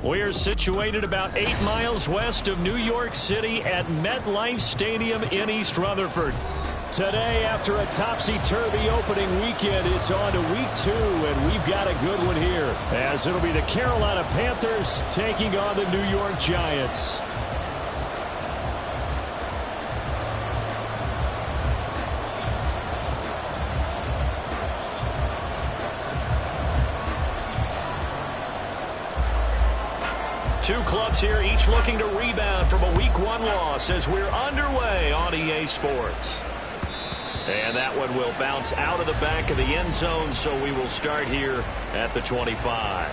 We are situated about 8 miles west of New York City at MetLife Stadium in East Rutherford. Today, after a topsy-turvy opening weekend, it's on to week 2, and we've got a good one here, as it'll be the Carolina Panthers taking on the New York Giants. Two clubs here, each looking to rebound from a Week 1 loss as we're underway on EA Sports. And that one will bounce out of the back of the end zone, so we will start here at the 25.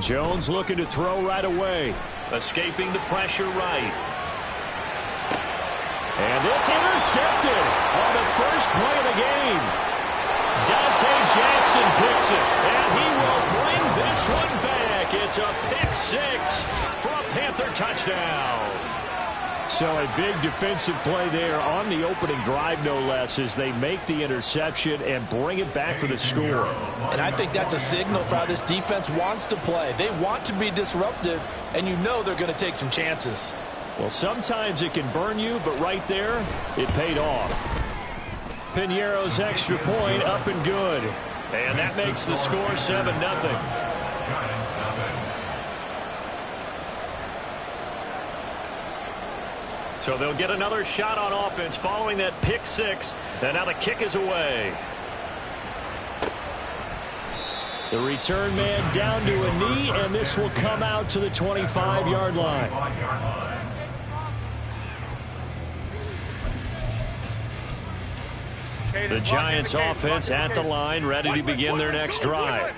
Jones looking to throw right away. Escaping the pressure right. And this intercepted on the first play of the game. Dante Jackson picks it, and he will bring this one back. It's a pick 6 for a Panther touchdown. So a big defensive play there on the opening drive, no less, as they make the interception and bring it back for the score. And I think that's a signal for how this defense wants to play. They want to be disruptive, and you know they're going to take some chances. Well, sometimes it can burn you, but right there, it paid off. Piñeiro's extra point up and good. And that makes the score 7-0. So they'll get another shot on offense following that pick 6. And now the kick is away. The return man down to a knee, and this will come out to the 25-yard line. The Giants offense at the line, ready to begin their next drive.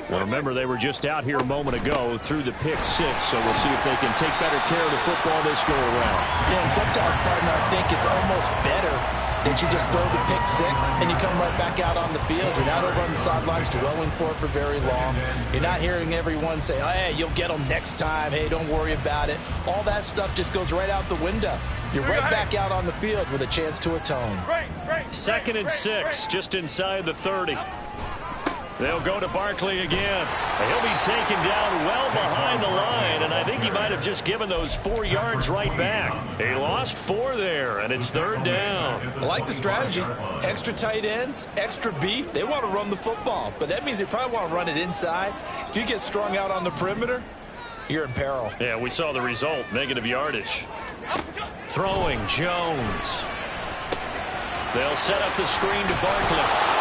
Well, remember, they were just out here a moment ago through the pick 6, so we'll see if they can take better care of the football this go-around. Yeah, and sometimes, partner, I think it's almost better that you just throw the pick 6 and you come right back out on the field. You're not over on the sidelines dwelling for it for very long. You're not hearing everyone say, oh, hey, you'll get them next time. Hey, don't worry about it. All that stuff just goes right out the window. You're right back out on the field with a chance to atone. 2nd and 6, just inside the 30. They'll go to Barkley again. He'll be taken down well behind the line, and I think he might have just given those 4 yards right back. He lost 4 there, and it's 3rd down. I like the strategy. Extra tight ends, extra beef. They want to run the football, but that means they probably want to run it inside. If you get strung out on the perimeter, you're in peril. Yeah, we saw the result, negative yardage. Throwing, Jones. They'll set up the screen to Barkley.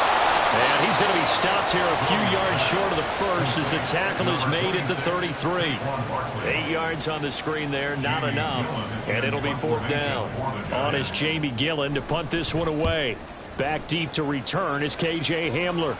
And he's going to be stopped here a few yards short of the first as the tackle is made at the 33. 8 yards on the screen there, not enough. And it'll be 4th down. On is Jamie Gillen to punt this one away. Back deep to return is K.J. Hamler.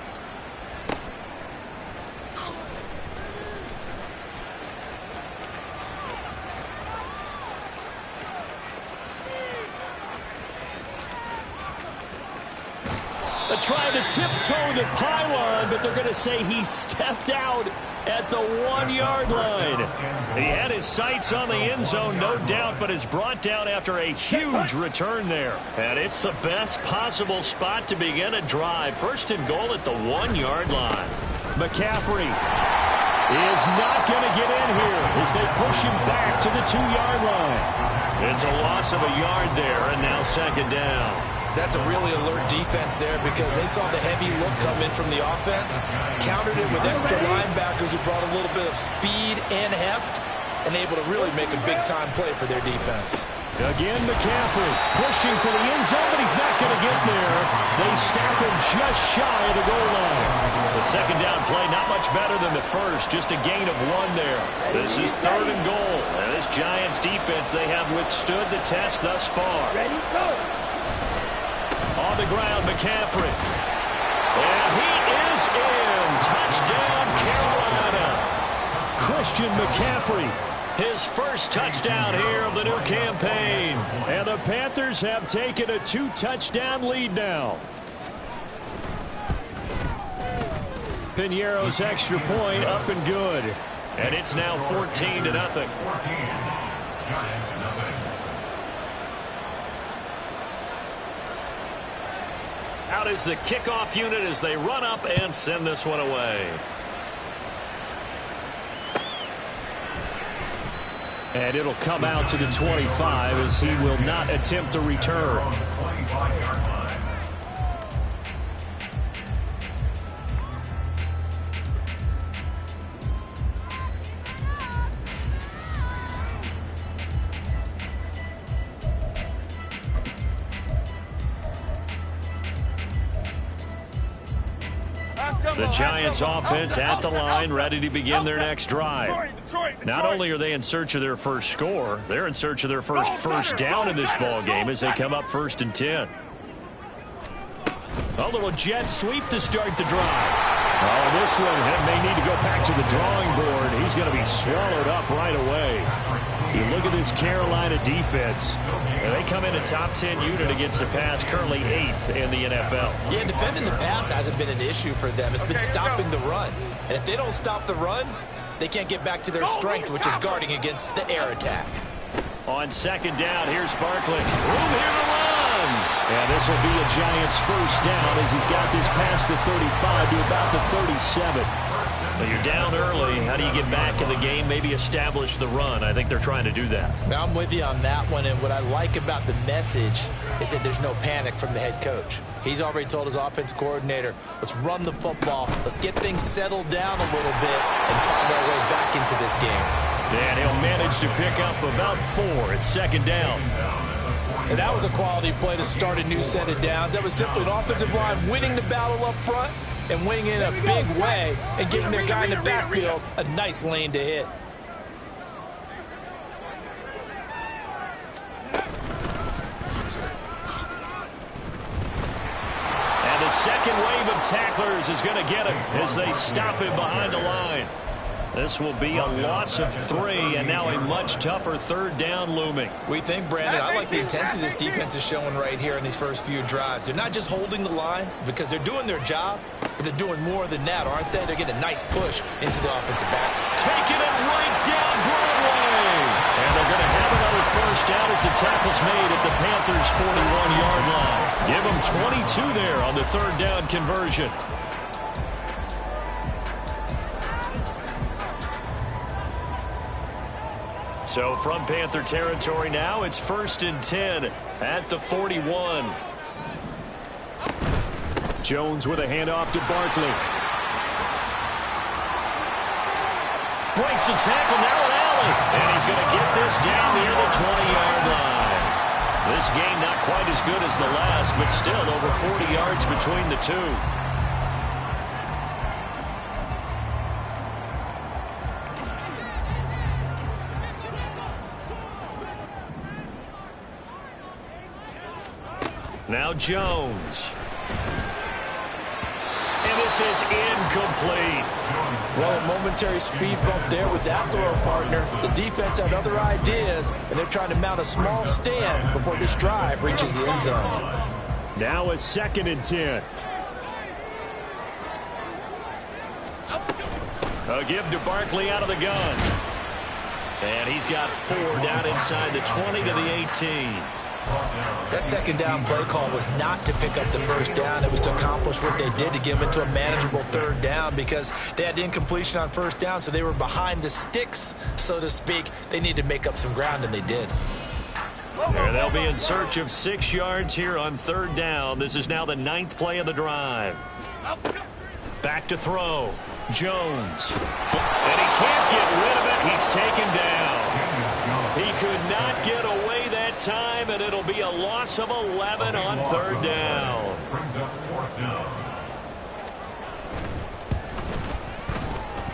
Trying to tiptoe the pylon, but they're going to say he stepped out at the 1-yard line. He had his sights on the end zone, no doubt, but is brought down after a huge return there. And it's the best possible spot to begin a drive. 1st and goal at the 1-yard line. McCaffrey is not going to get in here as they push him back to the 2-yard line. It's a loss of a yard there, and now 2nd down. That's a really alert defense there because they saw the heavy look come in from the offense, countered it with extra linebackers who brought a little bit of speed and heft, and able to really make a big-time play for their defense. Again, McCaffrey pushing for the end zone, but he's not going to get there. They stop him just shy of the goal line. The second down play, not much better than the first, just a gain of 1 there. This is 3rd and goal. And this Giants defense, they have withstood the test thus far. Ready, go. On the ground, McCaffrey. And he is in. Touchdown, Carolina. Christian McCaffrey. His first touchdown here of the new campaign. And the Panthers have taken a 2-touchdown lead now. Piñeiro's extra point up and good. And it's now 14-0. Out is the kickoff unit as they run up and send this one away. And it'll come out to the 25 as he will not attempt a return. The Giants offense at the line, ready to begin their next drive. Not only are they in search of their first score, they're in search of their first down in this ball game as they come up 1st and 10. A little jet sweep to start the drive. Oh, this one may need to go back to the drawing board. He's going to be swallowed up right away. You look at this Carolina defense. They come in a top 10 unit against the pass, currently 8th in the NFL. Yeah, defending the pass hasn't been an issue for them. It's been stopping the run. And if they don't stop the run, they can't get back to their strength, which is guarding against the air attack. On 2nd down, here's Barkley. Room here to run. And this will be a Giants first down as he's got this past the 35 to about the 37. Well, you're down early. How do you get back in the game? Maybe establish the run. I think they're trying to do that. Now, I'm with you on that one, and what I like about the message is that there's no panic from the head coach. He's already told his offensive coordinator, let's run the football, let's get things settled down a little bit and find our way back into this game. And he'll manage to pick up about 4 at 2nd down. And that was a quality play to start a new set of downs. That was simply an offensive line winning the battle up front and winning in a big way and giving their guy in the backfield a nice lane to hit. And the second wave of tacklers is going to get him as they stop him behind the line. This will be a loss of 3, and now a much tougher 3rd down looming. We think, Brandon, I like the intensity this defense is showing right here in these first few drives. They're not just holding the line because they're doing their job, but they're doing more than that, aren't they? They're getting a nice push into the offensive back. Taking it right down Broadway. And they're going to have another first down as the tackle's made at the Panthers' 41-yard line. Give them 22 there on the 3rd down conversion. So from Panther territory now, it's 1st and 10 at the 41. Jones with a handoff to Barkley. Breaks the tackle, narrow alley. And he's going to get this down near the 20-yard line. This game not quite as good as the last, but still over 40 yards between the two. Now Jones. And this is incomplete. Well, a momentary speed bump there with that throw partner. The defense had other ideas, and they're trying to mount a small stand before this drive reaches the end zone. Now a 2nd and 10. A give to Barkley out of the gun. And he's got 4 down inside the 20 to the 18. That 2nd down play call was not to pick up the first down. It was to accomplish what they did to get them into a manageable 3rd down because they had incompletion on 1st down, so they were behind the sticks, so to speak. They needed to make up some ground, and they did. And they'll be in search of 6 yards here on 3rd down. This is now the 9th play of the drive. Back to throw. Jones. And he can't get rid of it. He's taken down. He could not get away that time, and it'll be a loss of 11 on third down.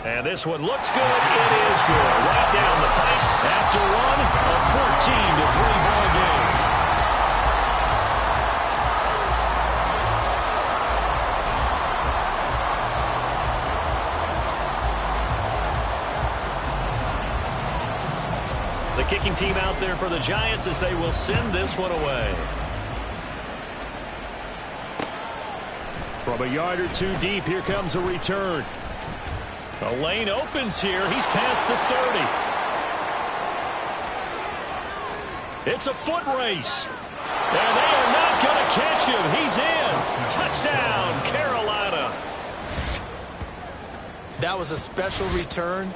And this one looks good. It is good. Right down the pipe. After one, a 14-3 ball game. The kicking team out there for the Giants as they will send this one away. From a yard or two deep, here comes a return. The lane opens here. He's past the 30. It's a foot race. And they are not going to catch him. He's in. Touchdown, Carolina. That was a special return,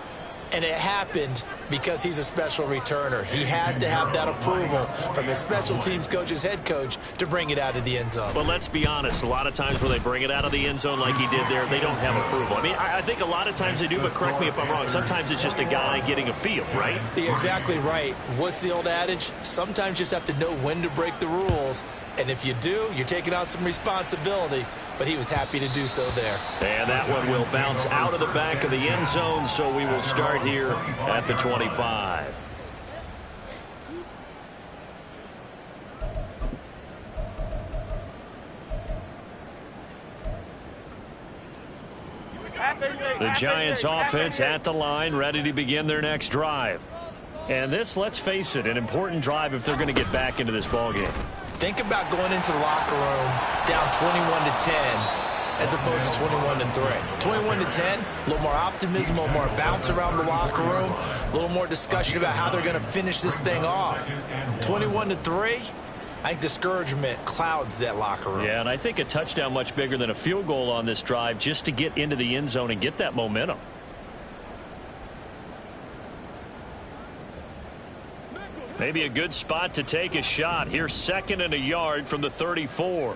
and it happened because he's a special returner. He has to have that approval from his special teams coach's head coach to bring it out of the end zone. But let's be honest, a lot of times when they bring it out of the end zone like he did there, they don't have approval. I mean, I think a lot of times they do, but correct me if I'm wrong. Sometimes it's just a guy getting a feel, right? You're exactly right. What's the old adage? Sometimes you just have to know when to break the rules. And if you do, you're taking on some responsibility. But he was happy to do so there. And that one will bounce out of the back of the end zone, so we will start here at the 25. The Giants offense at the line, ready to begin their next drive. And this, let's face it, an important drive if they're going to get back into this ballgame. Think about going into the locker room down 21-10 as opposed to 21-3. 21-10, a little more optimism, a little more bounce around the locker room, a little more discussion about how they're going to finish this thing off. 21-3, I think discouragement clouds that locker room. Yeah, and I think a touchdown much bigger than a field goal on this drive just to get into the end zone and get that momentum. Maybe a good spot to take a shot. Here's 2nd and a yard from the 34.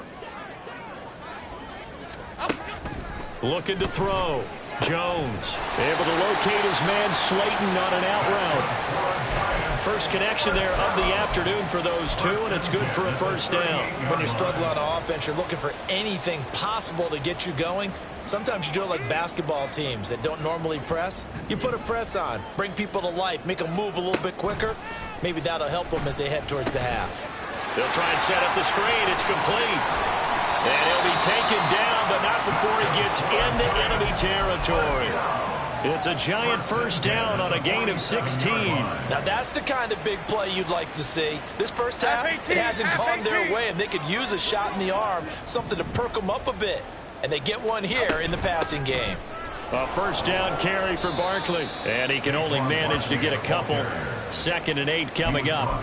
Looking to throw. Jones able to locate his man Slayton on an out route. First connection there of the afternoon for those two, and it's good for a first down. When you're struggling on offense, you're looking for anything possible to get you going. Sometimes you do it like basketball teams that don't normally press. You put a press on, bring people to life, make them move a little bit quicker. Maybe that'll help them as they head towards the half. They'll try and set up the screen. It's complete. And he'll be taken down, but not before he gets into enemy territory. It's a giant first down on a gain of 16. Now that's the kind of big play you'd like to see. This first half, it hasn't gone their way, and they could use a shot in the arm, something to perk them up a bit. And they get one here in the passing game. A first down carry for Barkley. And he can only manage to get a couple. 2nd and 8 coming up.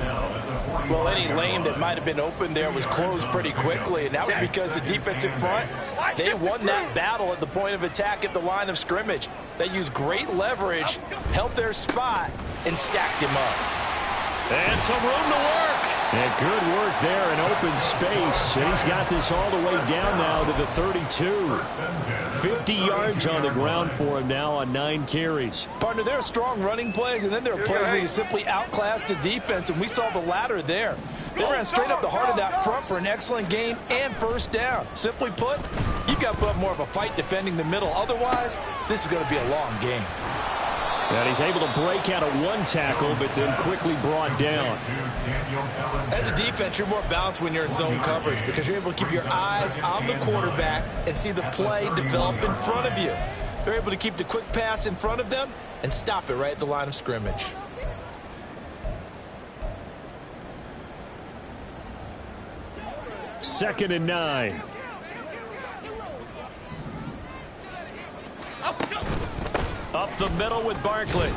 Well, any lane that might have been open there was closed pretty quickly, and that was because the defensive front, they won that battle at the point of attack at the line of scrimmage. They used great leverage, held their spot, and stacked him up. And some room to work. And good work there in open space. And he's got this all the way down now to the 32. 50 yards on the ground for him now on 9 carries. Partner, there are strong running plays, and then there are plays where you simply outclass the defense, and we saw the latter there. They ran straight up the heart of that front for an excellent gain and first down. Simply put, you've got to put up more of a fight defending the middle. Otherwise, this is going to be a long game. And he's able to break out of one tackle, but then quickly brought down. As a defense, you're more balanced when you're in zone coverage because you're able to keep your eyes on the quarterback and see the play develop in front of you. They're able to keep the quick pass in front of them and stop it right at the line of scrimmage. Second and 9. Up the middle with Barkley.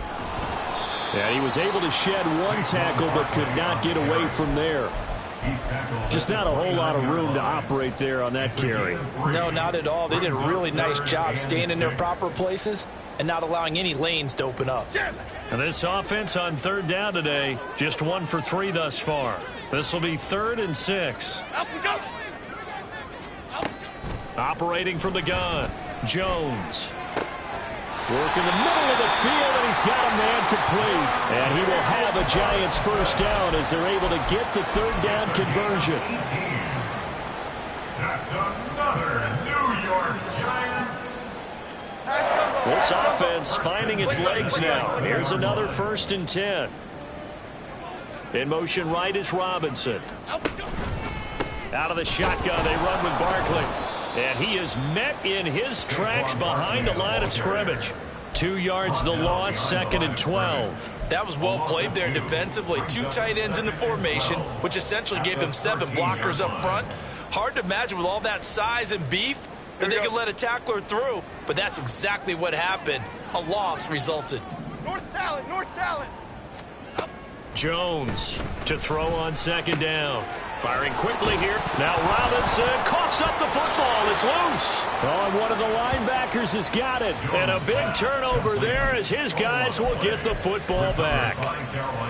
And he was able to shed one tackle but could not get away from there. Just not a whole lot of room to operate there on that carry. No, not at all. They did a really nice job staying in their proper places and not allowing any lanes to open up. And this offense on third down today, just 1 for 3 thus far. This will be 3rd and 6. Operating from the gun, Jones. Work in the middle of the field, and he's got a man complete. And he will have a Giants first down as they're able to get the third down conversion. That's another New York Giants. This offense finding its legs now. Here's another 1st and 10. In motion right is Robinson. Out of the shotgun, they run with Barkley. And he is met in his tracks behind the line of scrimmage. 2 yards the loss, 2nd and 12. That was well played there defensively. 2 tight ends in the formation, which essentially gave them 7 blockers up front. Hard to imagine with all that size and beef that they could let a tackler through. But that's exactly what happened. A loss resulted. North salad, north salad. Jones to throw on 2nd down. Firing quickly here. Now Robinson coughs up the football. It's loose. Oh, and one of the linebackers has got it. And a big turnover there as his guys will get the football back.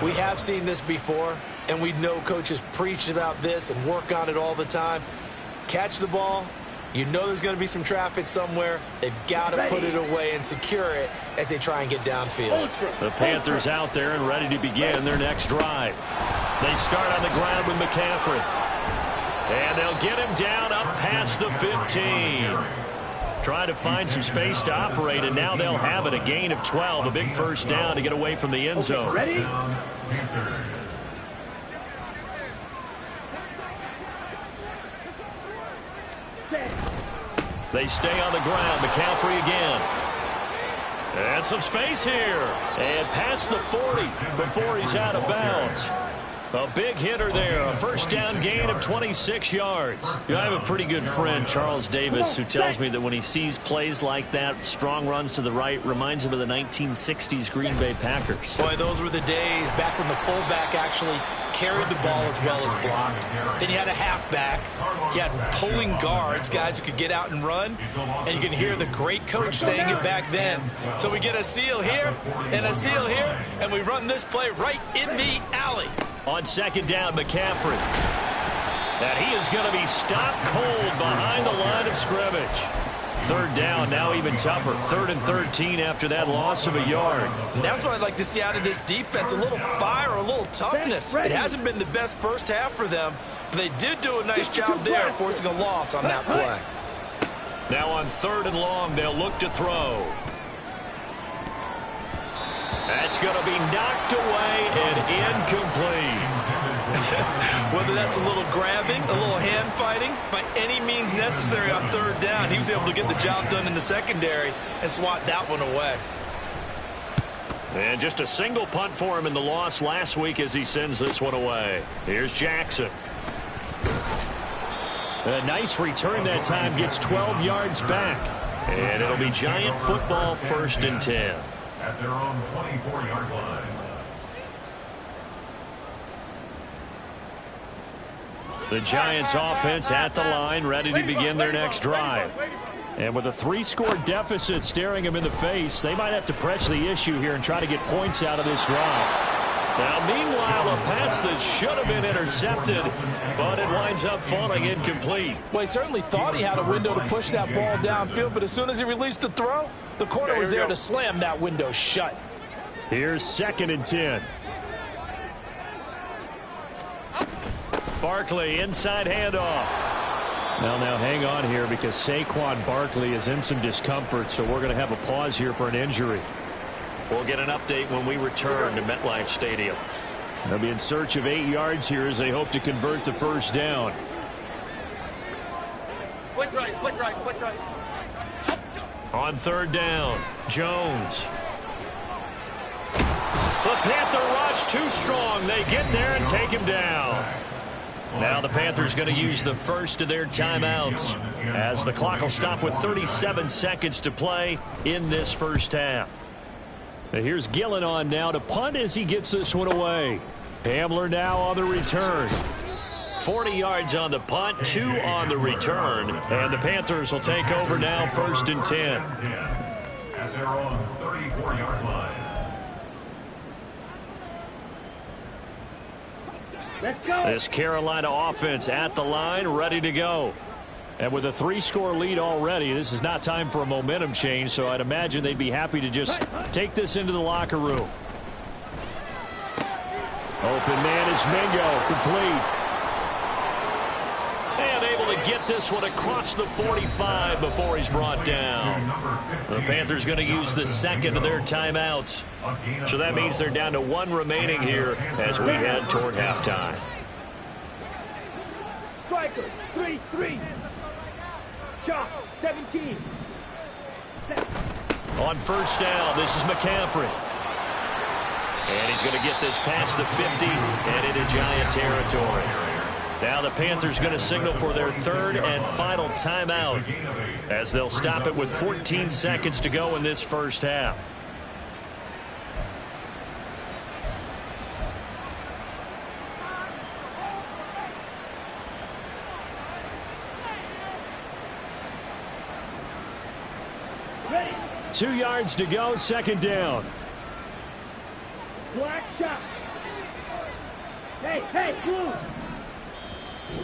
We have seen this before, and we know coaches preach about this and work on it all the time. Catch the ball. You know there's going to be some traffic somewhere. They've got to put it away and secure it as they try and get downfield. The Panthers out there and ready to begin their next drive. They start on the ground with McCaffrey. And they'll get him down up past the 15. Trying to find some space to operate, and now they'll have it. A gain of 12, a big first down to get away from the end zone. Ready? They stay on the ground. McCaffrey again. And some space here. And past the 40 before he's out of bounds. A big hitter there. A first down gain of 26 yards. I have a pretty good friend, Charles Davis, who tells me that when he sees plays like that, strong runs to the right, reminds him of the 1960s Green Bay Packers. Boy, those were the days back when the fullback actually carried the ball as well as blocked. Then you had a halfback. You had pulling guards, guys who could get out and run. And you can hear the great coach saying it back then. So we get a seal here and a seal here, and we run this play right in the alley. On 2nd down, McCaffrey. And he is going to be stopped cold behind the line of scrimmage. 3rd down, now even tougher. 3rd and 13 after that loss of a yard. And that's what I'd like to see out of this defense, a little fire, a little toughness. It hasn't been the best first half for them, but they did do a nice job there forcing a loss on that play. Now on 3rd and long, they'll look to throw. That's going to be knocked away and incomplete. Whether that's a little grabbing, a little hand fighting, by any means necessary on 3rd down, he was able to get the job done in the secondary and swat that one away. And just a single punt for him in the loss last week as he sends this one away. Here's Jackson. A nice return that time, gets 12 yards back. And it'll be Giant football, 1st and 10. At their own 24-yard line. The Giants offense at the line, ready to begin their next drive. And with a 3-score deficit staring them in the face, they might have to press the issue here and try to get points out of this drive. Now, meanwhile, a pass that should have been intercepted, but it winds up falling incomplete. Well, he certainly thought he had a window to push that ball downfield, but as soon as he released the throw, the corner was there to slam that window shut. Here's 2nd and 10. Barkley, inside handoff. Now hang on here because Saquon Barkley is in some discomfort, so we're going to have a pause here for an injury. We'll get an update when we return to MetLife Stadium. They'll be in search of 8 yards here as they hope to convert the first down. Quick right, quick right, quick right. On 3rd down, Jones. The Panther rush too strong. They get there and take him down. Now the Panthers going to use the first of their timeouts as the clock will stop with 37 seconds to play in this first half. Now here's Gillen on now to punt as he gets this one away. Hamler now on the return. 40 yards on the punt, 2 on the return, and the Panthers will take over now, 1st and 10. At their own 34-yard line. Let's go. This Carolina offense at the line, ready to go. And with a 3-score lead already, this is not time for a momentum change, so I'd imagine they'd be happy to just take this into the locker room. Open man is Mingo, complete. And able to get this one across the 45 before he's brought down. The Panthers going to use the second of their timeouts. So that means they're down to 1 remaining here as we head toward halftime. Striker, 3-3. Shot, 17. On first down, this is McCaffrey. And he's going to get this past the 50 and into Giant territory. Now the Panthers going to signal for their 3rd and final timeout as they'll stop it with 14 seconds to go in this first half. Ready. 2 yards to go, second down. Black shot. Hey, blue.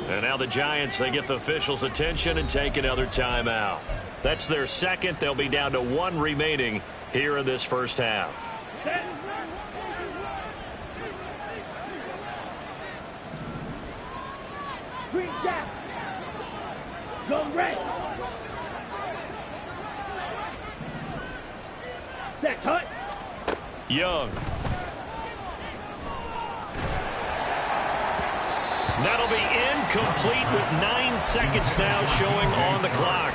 And now the Giants, they get the officials' attention and take another timeout. That's their second. They'll be down to 1 remaining here in this first half. Set. Green gap. Go red. Set, cut. Young. That'll be incomplete with 9 seconds now showing on the clock.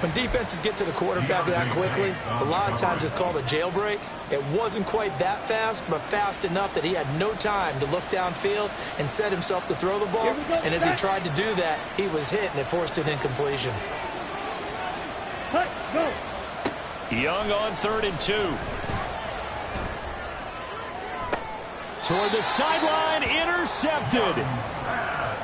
When defenses get to the quarterback that quickly, a lot of times it's called a jailbreak. It wasn't quite that fast, but fast enough that he had no time to look downfield and set himself to throw the ball. And as he tried to do that, he was hit, and it forced an incompletion. Cut, go. Young on 3rd and 2. Toward the sideline, intercepted.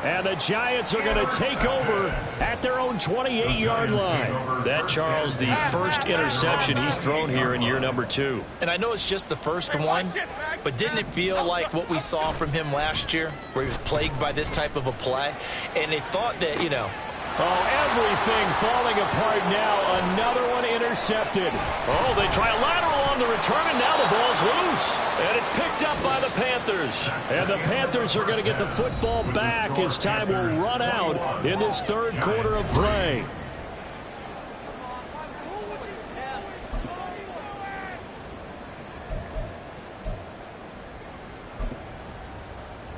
And the Giants are going to take over at their own 28-yard line. That, Charles, the first interception he's thrown here in year number 2. And I know it's just the first one, but didn't it feel like what we saw from him last year, where he was plagued by this type of a play? And they thought that, Oh, everything falling apart now. Another one intercepted. Oh, they try a lateral on the return, and now the ball's loose. And it's picked up by the Panthers. And the Panthers are going to get the football back as time will run out in this 3rd quarter of play.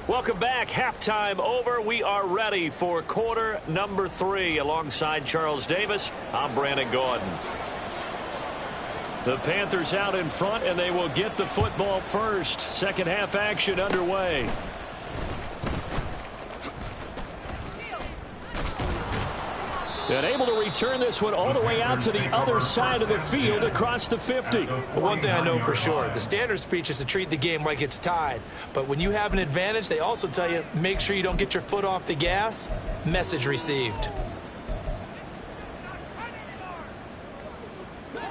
Welcome back. Halftime over. We are ready for quarter number 3. Alongside Charles Davis, I'm Brandon Gordon. The Panthers out in front, and they will get the football first. Second half action underway. And able to return this one all the way out to the other side of the field across the 50. Well, one thing I know for sure, the standard speech is to treat the game like it's tied. But when you have an advantage, they also tell you, make sure you don't get your foot off the gas. Message received.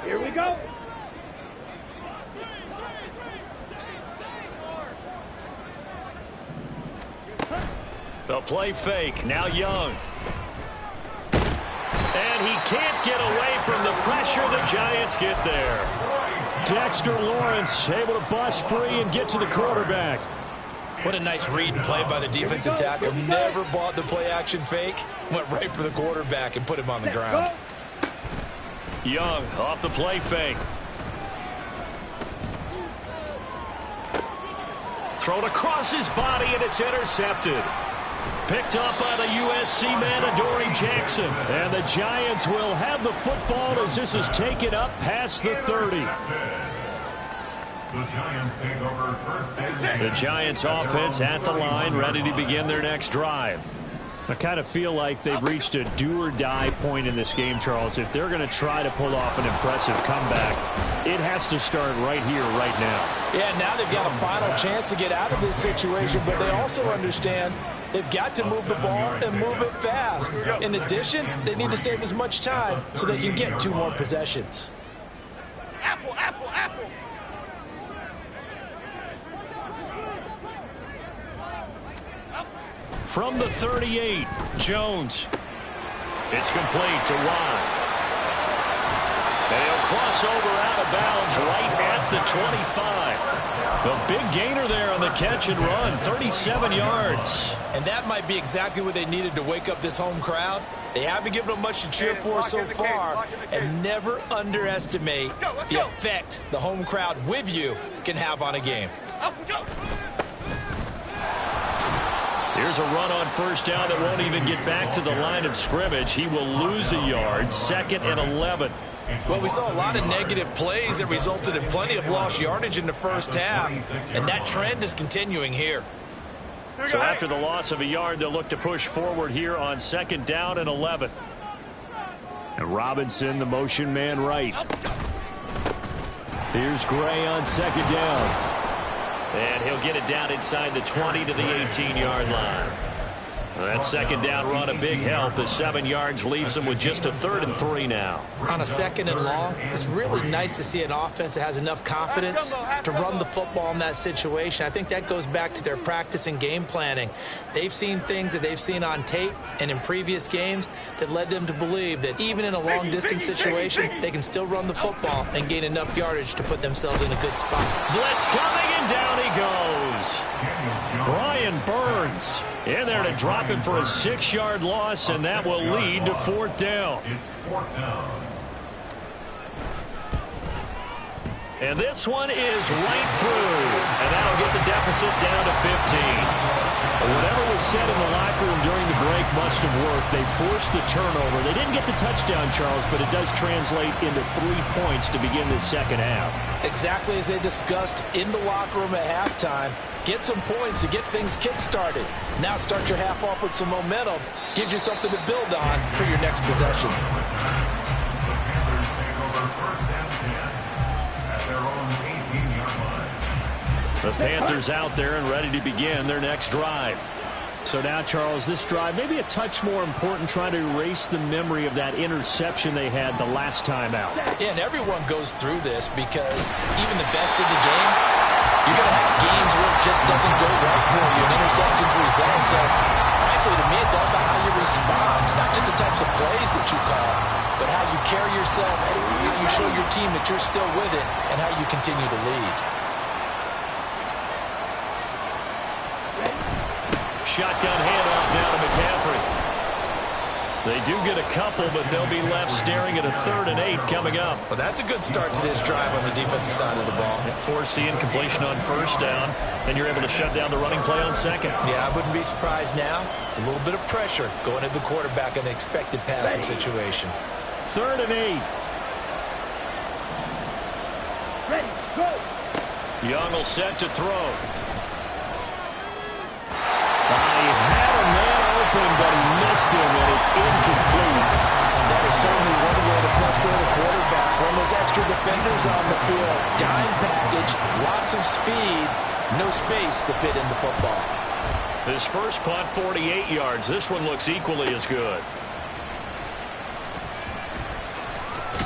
Here we go. The play fake. Now Young. And he can't get away from the pressure. The Giants get there. Dexter Lawrence able to bust free and get to the quarterback. What a nice read and play by the defensive tackle. Never bought the play-action fake. Went right for the quarterback and put him on the ground. Young off the play fake. Thrown across his body, and it's intercepted. Picked up by the USC man, Adoree Jackson. And the Giants will have the football as this is taken up past the 30. The Giants take over first and 10. The Giants offense at the line, ready to begin their next drive. I kind of feel like they've reached a do-or-die point in this game, Charles. If they're going to try to pull off an impressive comeback, it has to start right here, right now. Yeah, now they've got a final chance to get out of this situation, but they also understand they've got to move the ball and move it fast. In addition, they need to save as much time so they can get 2 more possessions. Apple, apple, apple. From the 38, Jones. It's complete to Watt. And he'll cross over out of bounds right at the 25. The big gainer there on the catch and run, 37 yards. And that might be exactly what they needed to wake up this home crowd. They haven't given them much to cheer for so far. And never underestimate the effect the home crowd with you can have on a game. Here's a run on first down that won't even get back to the line of scrimmage. He will lose a yard, 2nd and 11. Well, we saw a lot of negative plays that resulted in plenty of lost yardage in the first half, and that trend is continuing here. So after the loss of a yard, they'll look to push forward here on 2nd down and 11. And Robinson, the motion man right. Here's Gray on 2nd down. And he'll get it down inside the 20 to the 18-yard line. That 2nd down run, a big help. The 7 yards leaves them with just a 3rd and 3 now. On a 2nd and long, it's really nice to see an offense that has enough confidence to run the football in that situation. I think that goes back to their practice and game planning. They've seen things that they've seen on tape and in previous games that led them to believe that even in a long-distance situation, they can still run the football and gain enough yardage to put themselves in a good spot. Blitz coming, and down he goes. Brian Burns in there to drop him for a 6-yard loss, and that will lead to 4th down. It's 4th down. And this one is right through, and that'll get the deficit down to 15. Whatever was said in the locker room during the break must have worked. They forced the turnover. They didn't get the touchdown, Charles, but it does translate into 3 points to begin this second half. Exactly as they discussed in the locker room at halftime. Get some points to get things kick-started. Now start your half off with some momentum. Gives you something to build on for your next possession. The Panthers out there and ready to begin their next drive. So now, Charles, this drive maybe a touch more important, trying to erase the memory of that interception they had the last time out. Yeah, and everyone goes through this because even the best in the game, you're going to have games where it just doesn't go right for you, and interceptions result. So, frankly, to me, it's all about how you respond, not just the types of plays that you call, but how you carry yourself, how you show your team that you're still with it, and how you continue to lead. Shotgun handoff now to McCaffrey. They do get a couple, but they'll be left staring at a 3rd and 8 coming up. Well, that's a good start to this drive on the defensive side of the ball. Force incompletion on first down, then you're able to shut down the running play on 2nd. Yeah, I wouldn't be surprised now. A little bit of pressure going at the quarterback in an expected passing situation. 3rd and 8. Ready, go. Young will set to throw. He had a man open, but he missed him, and it's incomplete. That is certainly one way to frustrate a quarterback. When there's extra defenders on the field, dime package, lots of speed, no space to fit into football. His first punt, 48 yards. This one looks equally as good.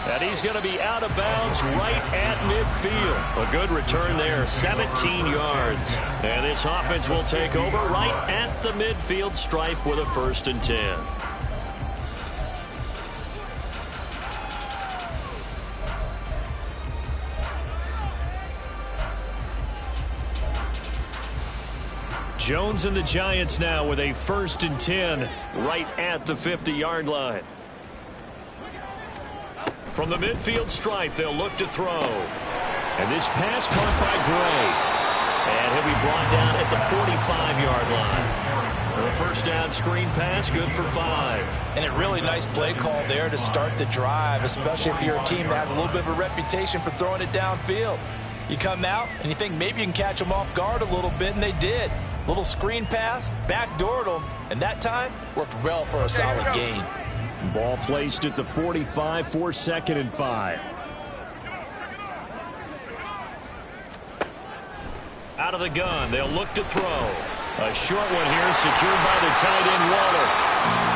And he's going to be out of bounds right at midfield. A good return there, 17 yards. And this offense will take over right at the midfield stripe with a 1st and 10. Jones and the Giants now with a 1st and 10 right at the 50-yard line. From the midfield stripe, they'll look to throw. And this pass caught by Gray. And he'll be brought down at the 45-yard line. The 1st down screen pass, good for 5. And a really nice play call there to start the drive, especially if you're a team that has a little bit of a reputation for throwing it downfield. You come out and you think maybe you can catch them off guard a little bit, and they did. Little screen pass, backdoored them, and that time worked well for a solid gain. Ball placed at the 45 for 2nd and 5. Out of the gun, they'll look to throw. A short one here, secured by the tight end Waller.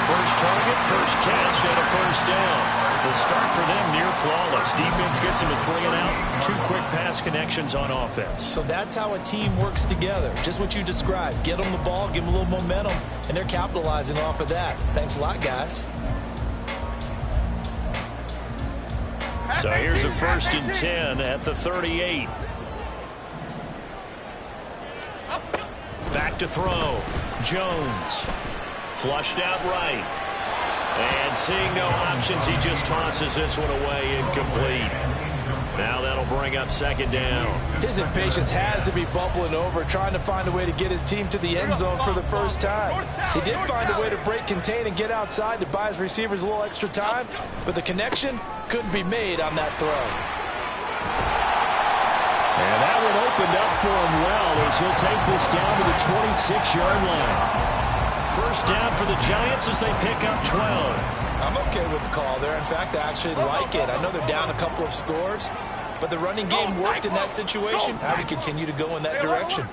First target, first catch, and a 1st down. The start for them near flawless. Defense gets them a 3 and out. 2 quick pass connections on offense. So that's how a team works together. Just what you described. Get them the ball, give them a little momentum, and they're capitalizing off of that. Thanks a lot, guys. So here's a 1st and 10 at the 38. Back to throw. Jones. Flushed out right. And seeing no options, he just tosses this one away, incomplete. Now that'll bring up 2nd down. His impatience has to be bubbling over, trying to find a way to get his team to the end zone for the first time. He did find a way to break contain and get outside to buy his receivers a little extra time, but the connection couldn't be made on that throw. And that one opened up for him well as he'll take this down to the 26-yard line. 1st down for the Giants as they pick up 12. I'm okay with the call there. In fact, I actually like it. I know they're down a couple of scores, but the running game worked in that situation. I would continue to go in that direction.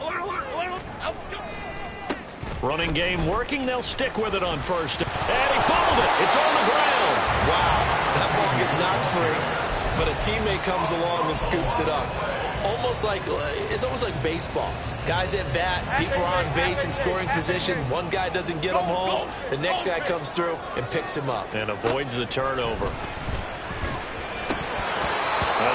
Running game working. They'll stick with it on 1st. And he fumbled it. It's on the ground. Wow, that ball gets knocked free, but a teammate comes along and scoops it up. It's almost like baseball. Guys at bat, people are on base in scoring position. One guy doesn't get him home. The next guy comes through and picks him up. And avoids the turnover. A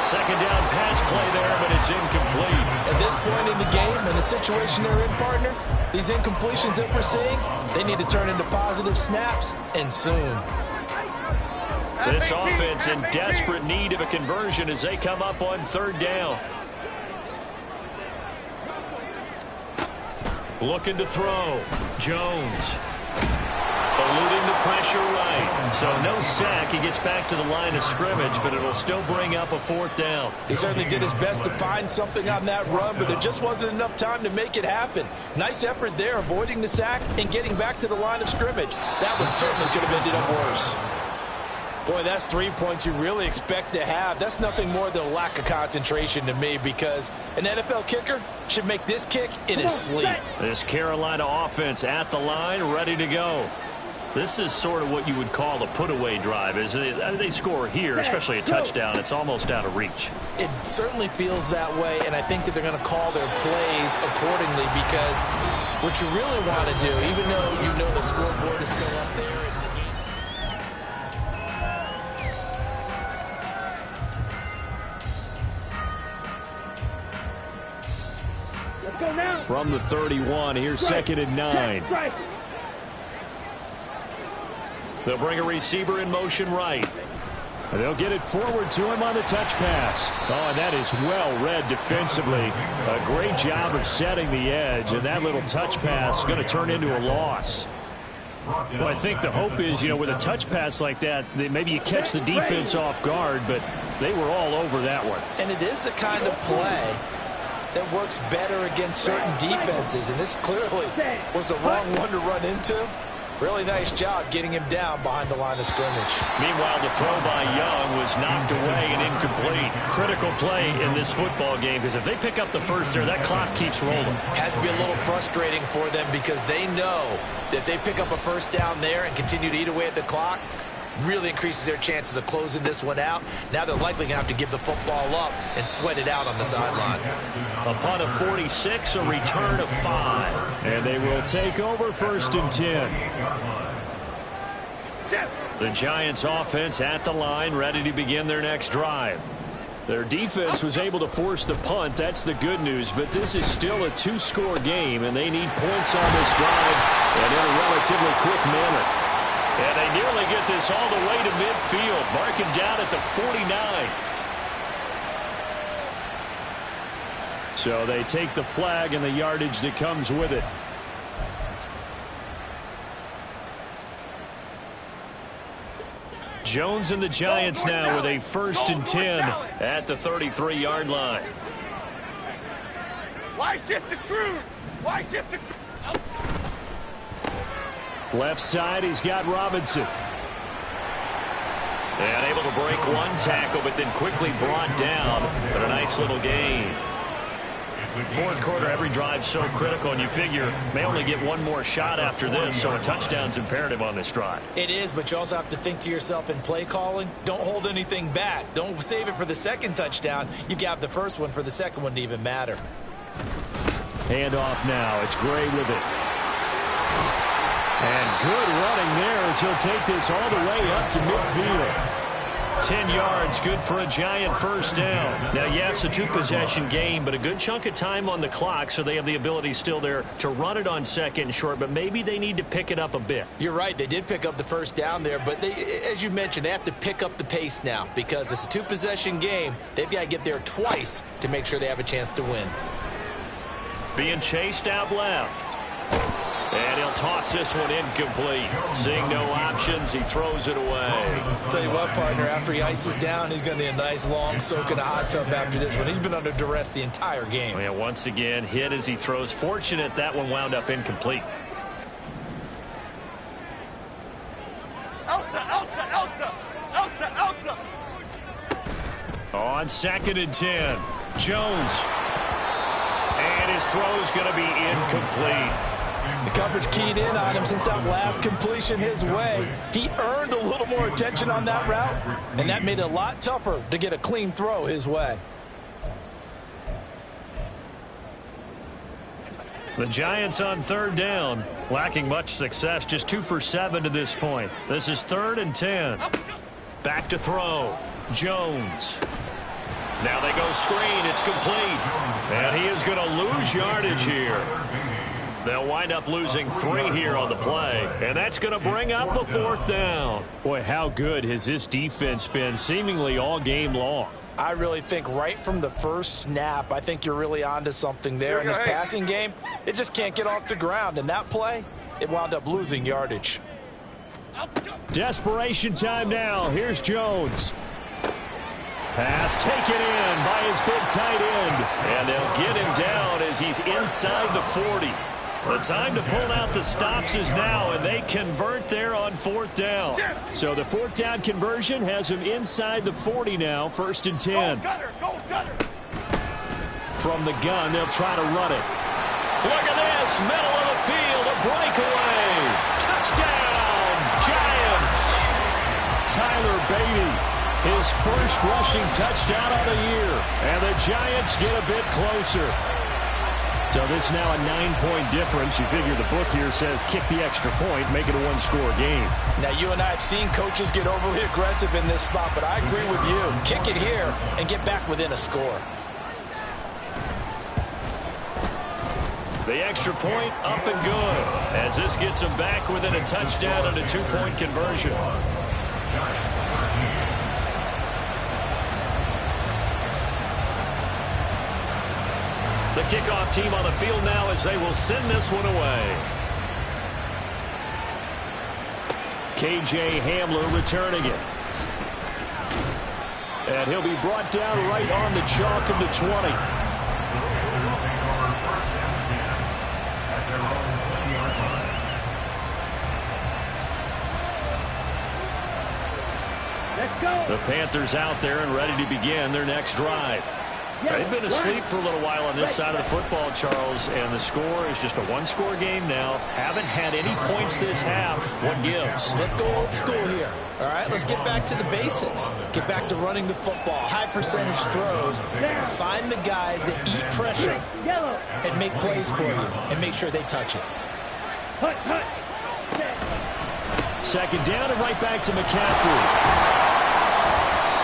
2nd down pass play there, but it's incomplete. At this point in the game, in the situation they're in, partner, these incompletions that we're seeing, they need to turn into positive snaps, and soon. This offense in desperate need of a conversion as they come up on 3rd down. Looking to throw. Jones. Eluding the pressure right. So no sack. He gets back to the line of scrimmage, but it'll still bring up a 4th down. He certainly did his best to find something on that run, but there just wasn't enough time to make it happen. Nice effort there, avoiding the sack and getting back to the line of scrimmage. That one certainly could have ended up worse. Boy, that's 3 points you really expect to have. That's nothing more than a lack of concentration to me, because an NFL kicker should make this kick in his sleep. This Carolina offense at the line, ready to go. This is sort of what you would call a put-away drive. Is they score here, especially a touchdown, it's almost out of reach. It certainly feels that way, and I think that they're going to call their plays accordingly, because what you really want to do, even though you know the scoreboard is still up there, from the 31, here's 2nd and 9. They'll bring a receiver in motion right. And they'll get it forward to him on the touch pass. Oh, and that is well read defensively. A great job of setting the edge, and that little touch pass is going to turn into a loss. Well, I think the hope is, with a touch pass like that, maybe you catch the defense off guard, but they were all over that one. And it is the kind of play that works better against certain defenses, and this clearly was the wrong one to run into. Really nice job getting him down behind the line of scrimmage. Meanwhile, the throw by Young was knocked away and incomplete. Critical play in this football game, because if they pick up the 1st there, that clock keeps rolling. Has to be a little frustrating for them, because they know that they pick up a 1st down there and continue to eat away at the clock, really increases their chances of closing this one out. Now they're likely going to have to give the football up and sweat it out on the sideline. A punt of 46, a return of 5. And they will take over 1st and 10. The Giants offense at the line, ready to begin their next drive. Their defense was able to force the punt. That's the good news. But this is still a 2-score game, and they need points on this drive and in a relatively quick manner. And they nearly get this all the way to midfield, marking down at the 49. So they take the flag and the yardage that comes with it. Jones and the Giants now with a 1st and 10 at the 33-yard line. Why shift to Cruz? Why shift to Left side, he's got Robinson. And able to break one tackle, but then quickly brought down. But a nice little gain. 4th quarter, every drive so critical, and you figure may only get one more shot after this, so a touchdown's imperative on this drive. It is, but you also have to think to yourself in play calling, don't hold anything back. Don't save it for the 2nd touchdown. You got the 1st one for the 2nd one to even matter. Handoff now. It's Gray with it. And good running there as he'll take this all the way up to midfield. 10 yards, good for a Giant first down. Now, yes, a two-possession game, but a good chunk of time on the clock, so they have the ability still there to run it on second and short, but maybe they need to pick it up a bit. You're right. They did pick up the first down there, but they, as you mentioned, they have to pick up the pace now because it's a two-possession game. They've got to get there twice to make sure they have a chance to win. Being chased out left. And he'll toss this one incomplete. Seeing no options, he throws it away. Tell you what, partner, after he ices down, he's going to need a nice long soak in a hot tub after this one. He's been under duress the entire game. And once again, hit as he throws. Fortunate that one wound up incomplete. Elsa. On 2nd and 10, Jones. And his throw is going to be incomplete. The coverage keyed in on him since that last completion his way. He earned a little more attention on that route, and that made it a lot tougher to get a clean throw his way. The Giants on 3rd down, lacking much success, just 2 for 7 to this point. This is 3rd and 10. Back to throw. Jones. Now they go screen. It's complete. And he is going to lose yardage here. They'll wind up losing 3 here on the play. And that's going to bring up a 4th down. Boy, how good has this defense been seemingly all game long? I really think right from the first snap, I think you're really onto something there in this passing game. It just can't get off the ground. And that play, it wound up losing yardage. Desperation time now. Here's Jones. Pass taken in by his big tight end. And they'll get him down as he's inside the 40. The time to pull out the stops is now, and they convert there on 4th down. So the 4th down conversion has him inside the 40 now, 1st and 10. Go Gunner. From the gun, they'll try to run it. Look at this, middle of the field, a breakaway. Touchdown, Giants. Tyler Beatty, his first rushing touchdown of the year. And the Giants get a bit closer. So this now a 9-point difference. You figure the book here says kick the extra point, make it a one-score game. Now, you and I have seen coaches get overly aggressive in this spot, but I agree with you. Kick it here and get back within a score. The extra point up and good as this gets them back within a touchdown and a 2-point conversion. The kickoff team on the field now as they will send this one away. KJ Hamler returning it. And he'll be brought down right on the chalk of the 20. The Panthers out there and ready to begin their next drive. They've been asleep for a little while on this side of the football, Charles, and the score is just a one-score game now. Haven't had any points this half. What gives? Let's go old school here. All right, let's get back to the basics. Get back to running the football, high percentage throws. Find the guys that eat pressure and make plays for you and make sure they touch it. 2nd down and right back to McCaffrey.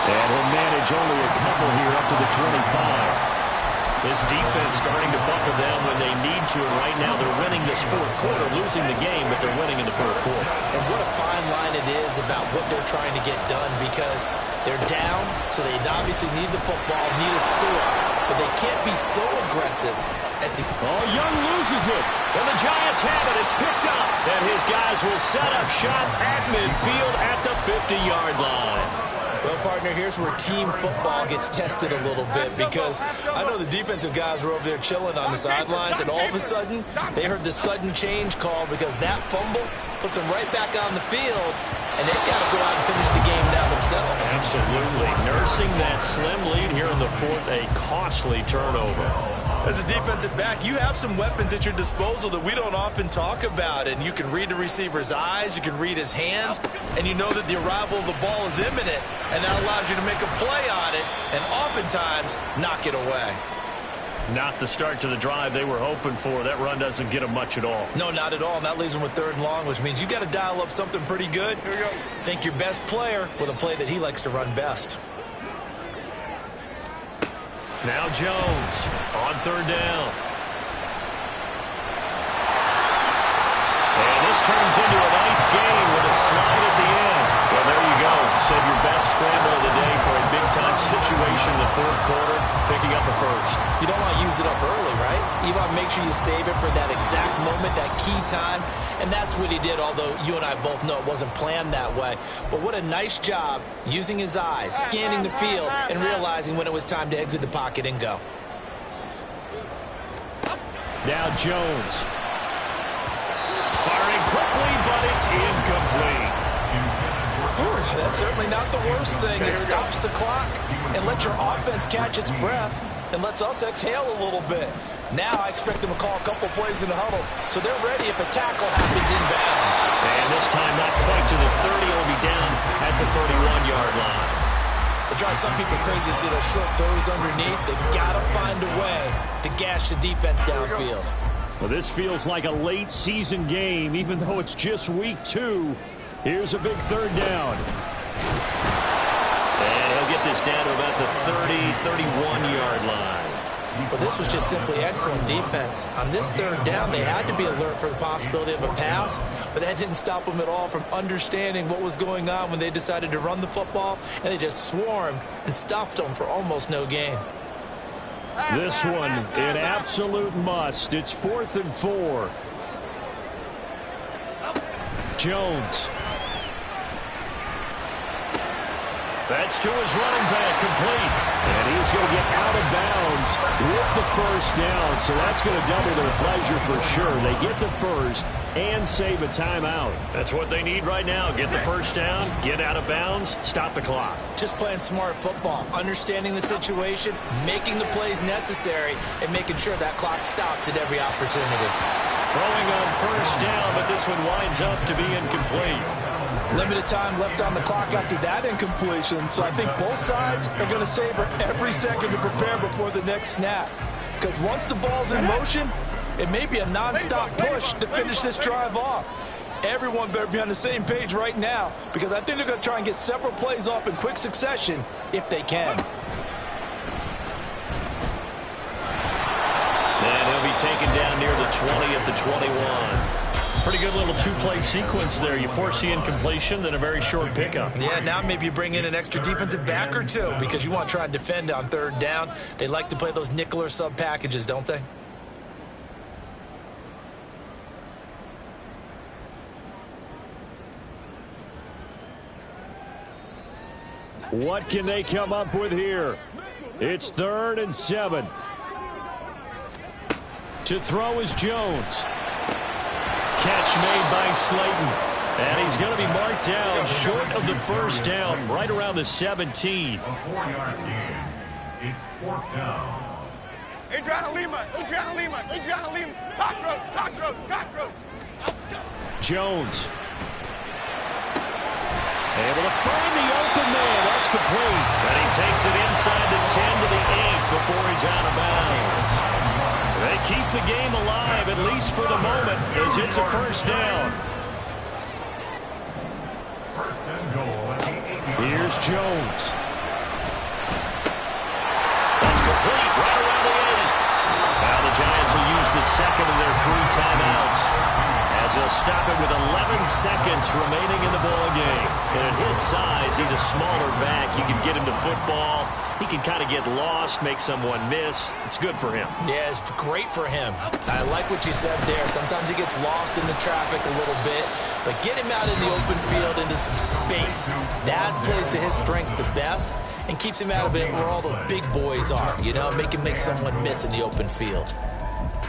And he'll manage only a couple here up to the 25. This defense starting to buckle down when they need to, and right now they're winning this 4th quarter, losing the game, but they're winning in the 4th quarter. And what a fine line it is about what they're trying to get done, because they're down, so they obviously need the football, need a score, but they can't be so aggressive as to... Oh, Young loses it, and the Giants have it. It's picked up, and his guys will set up shop at midfield at the 50-yard line. Well, partner, here's where team football gets tested a little bit, because I know the defensive guys were over there chilling on the sidelines, and all of a sudden, they heard the sudden change call because that fumble puts them right back on the field, and they've got to go out and finish the game now themselves. Absolutely. Nursing that slim lead here in the 4th, a costly turnover. As a defensive back, you have some weapons at your disposal that we don't often talk about, and you can read the receiver's eyes, you can read his hands, and you know that the arrival of the ball is imminent, and that allows you to make a play on it and oftentimes knock it away. Not the start to the drive they were hoping for. That run doesn't get them much at all. No, not at all. And that leaves them with 3rd and long, which means you got to dial up something pretty good. Here we go. Think your best player with a play that he likes to run best. Now Jones on 3rd down. And this turns into a nice gain with a slide at the end. Well, there you go. Save your best scramble of the day for a big-time situation in the 4th quarter, picking up the 1st. You don't want to use it up early, right? You want to make sure you save it for that exact moment, that key time. And that's what he did, although you and I both know it wasn't planned that way. But what a nice job using his eyes, scanning the field, and realizing when it was time to exit the pocket and go. Now Jones. Firing quickly, but it's incomplete. That's certainly not the worst thing. It stops the clock and lets your offense catch its breath and lets us exhale a little bit. Now I expect them to call a couple plays in the huddle, so they're ready if a tackle happens in bounds. And this time not quite to the 30. It'll be down at the 31-yard line. It drives some people crazy to see those short throws underneath. They've got to find a way to gash the defense downfield. Well, this feels like a late season game, even though it's just week 2. Here's a big 3rd down. And he'll get this down to about the 31-yard line. Well, this was just simply excellent defense. On this 3rd down, they had to be alert for the possibility of a pass, but that didn't stop them at all from understanding what was going on when they decided to run the football, and they just swarmed and stuffed them for almost no gain. This one, an absolute must. It's 4th and 4. Jones. That's to his running back, complete. And he's going to get out of bounds with the 1st down. So that's going to double their pleasure for sure. They get the 1st and save a timeout. That's what they need right now. Get the 1st down, get out of bounds, stop the clock. Just playing smart football, understanding the situation, making the plays necessary, and making sure that clock stops at every opportunity. Throwing on 1st down, but this one winds up to be incomplete. Limited time left on the clock after that incompletion, so I think both sides are going to savor every second to prepare before the next snap. Because once the ball's in motion, it may be a non-stop push to finish this drive off. Everyone better be on the same page right now, because I think they're going to try and get several plays off in quick succession if they can. And he'll be taken down near the 20 at the 21. Pretty good little 2-play sequence there. You force the incompletion, then a very short pickup. Yeah, now maybe you bring in an extra defensive back or 2 because you want to try and defend on 3rd down. They like to play those nickel or sub packages, don't they? What can they come up with here? It's 3rd and 7. To throw is Jones. Catch made by Slayton. And he's going to be marked down short of the 1st down, right around the 17. A 4-yard gain. It's 4th down. Adriana Lima. Cockroach. Jones. Able to find the open man. That's complete. And he takes it inside the 10 to the 8 before he's out of bounds. They keep the game alive, at least for the moment, as it's a 1st down. 1st and goal at the 8-yard line. Here's Jones. That's complete, right around the 8. Now the Giants will use the 2nd of their 3 timeouts, as they'll stop it with 11 seconds remaining in the ball game. And at his size, he's a smaller back. You can get him to football. He can kind of get lost, make someone miss. It's good for him. Yeah, it's great for him. I like what you said there. Sometimes he gets lost in the traffic a little bit, but get him out in the open field into some space. That plays to his strengths the best and keeps him out of it where all the big boys are, you know, make him make someone miss in the open field.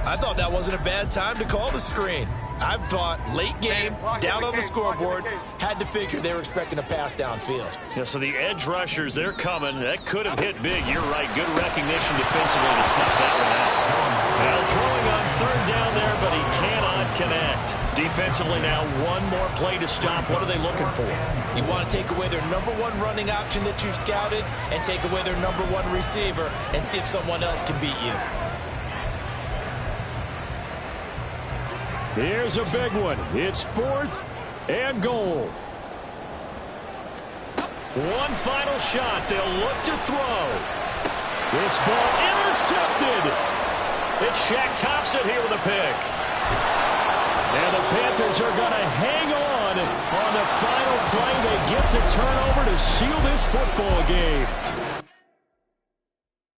I thought that wasn't a bad time to call the screen. I thought late game, down on the scoreboard, had to figure they were expecting a pass downfield. Yeah, so the edge rushers, they're coming. That could have hit big. You're right. Good recognition defensively to snuff that one out. Now throwing on 3rd down there, but he cannot connect. Defensively now, one more play to stop. What are they looking for? You want to take away their #1 running option that you've scouted and take away their #1 receiver and see if someone else can beat you. Here's a big one. It's 4th and goal. One final shot. They'll look to throw. This ball intercepted. It's Shaq Thompson here with a pick. And the Panthers are going to hang on the final play. They get the turnover to seal this football game.